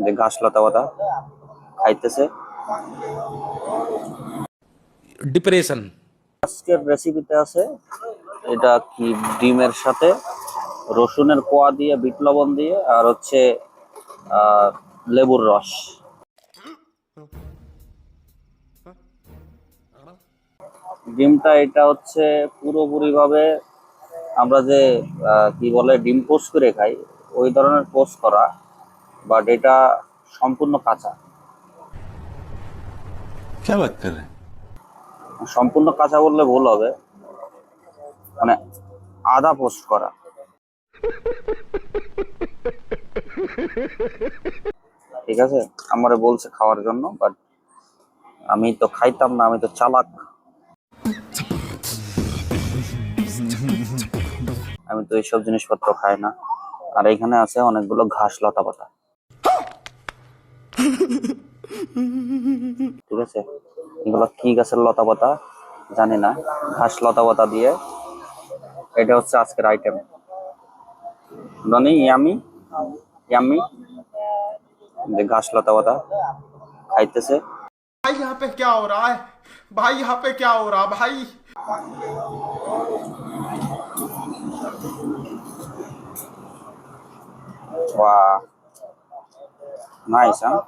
যে ঘাস লতা পাতা খাইতেছে। ডিপ্রেশন আজকের রেসিপিতে আছে এটা কি ডিমের সাথে রসুনের কোয়া দিয়ে বিট লবণ দিয়ে আর হচ্ছে লেবুর রস। ডিমটা এটা হচ্ছে পুরোপুরি ভাবে আমরা যে কি বলে ডিম পোস্ট করে খাই ওই ধরনের পোস্ট করা, বাট এটা সম্পূর্ণ কাঁচা। সম্পূর্ণ কাঁচা বললে ভুল হবে, মানে আধা পোস্ট করা। ঠিক আছে, আমারে বলছে খাওয়ার জন্য, বাট আমি তো খাইতাম না, আমি তো চালাক। আমি তো এইসব জিনিসপত্র খাই না। আর এখানে আছে অনেকগুলো ঘাস লতা পাতা। ঠিক আছে, এগুলো কি গাছের লতা পাতা জানি না, ঘাস লতা পাতা দিয়ে এটা হচ্ছে আজকের আইটেম। ননি ইয়ামি ইয়ামি যে ঘাস লতা পাতা খাইতেছে। भाई यहाँ पे क्या हो रहा है भाई यहाँ पे क्या हो रहा भाई Wow, nice, huh?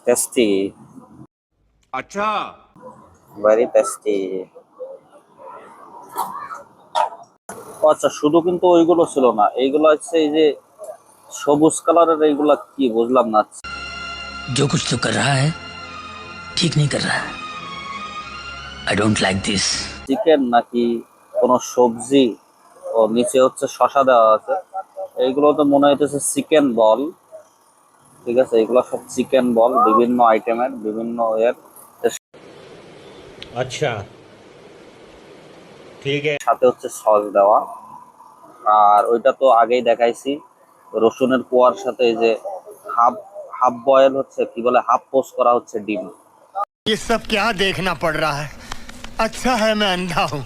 Tasty, अच्छा very tasty. আচ্ছা, শুধু কিন্তু ওইগুলো ছিল না, এইগুলো হচ্ছে এই যে সবুজ কালারের এইগুলা কি বুঝলাম না। जो कुछ तो कर रहा है ठीक नहीं कर रहा है I don't like this chicken নাকি কোনো সবজি, ও নিচে হচ্ছে শসা দেওয়া আছে। এইগুলো তো মনে হইতেছে চিকেন বল। ঠিক আছে, এগুলো সব চিকেন বল, বিভিন্ন আইটেমের বিভিন্ন এর अच्छा ठीक है সাথে হচ্ছে সস দেওয়া। আর ওইটা তো আগেই দেখাইছি, রসুনের কোয়ার সাথে এই যে হাফ হাফ বয়েল হচ্ছে কি বলে হাফ পোস্ট করা হচ্ছে ডিম। ये सब क्या देखना पड़ रहा है अच्छा है मैं अंधा हूँ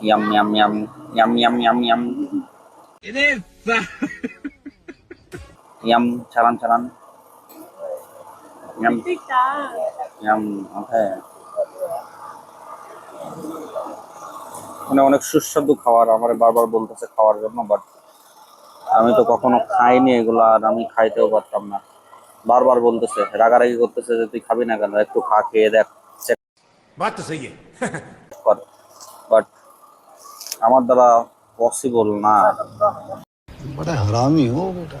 yam yam yam yam yam yam yam yam চালান চালান ইয়াম ইয়াম। ওকে, মানে অনেক সুস্বাদু খাবার, আমার বারবার বলতেছে খাওয়ার জন্য, বাট আমি তো কখনো খাইনি এগুলা, আর আমি খাইতেও পারতাম না। বারবার বলতেছে, রাগারাগি করতেছে যে তুই খাবি না কেন, একটু খা, খেয়ে দেখ, চেক बात तो सही है কর। বাট আমার দ্বারা পসিবল না। बड़ा हरामी हो बेटा।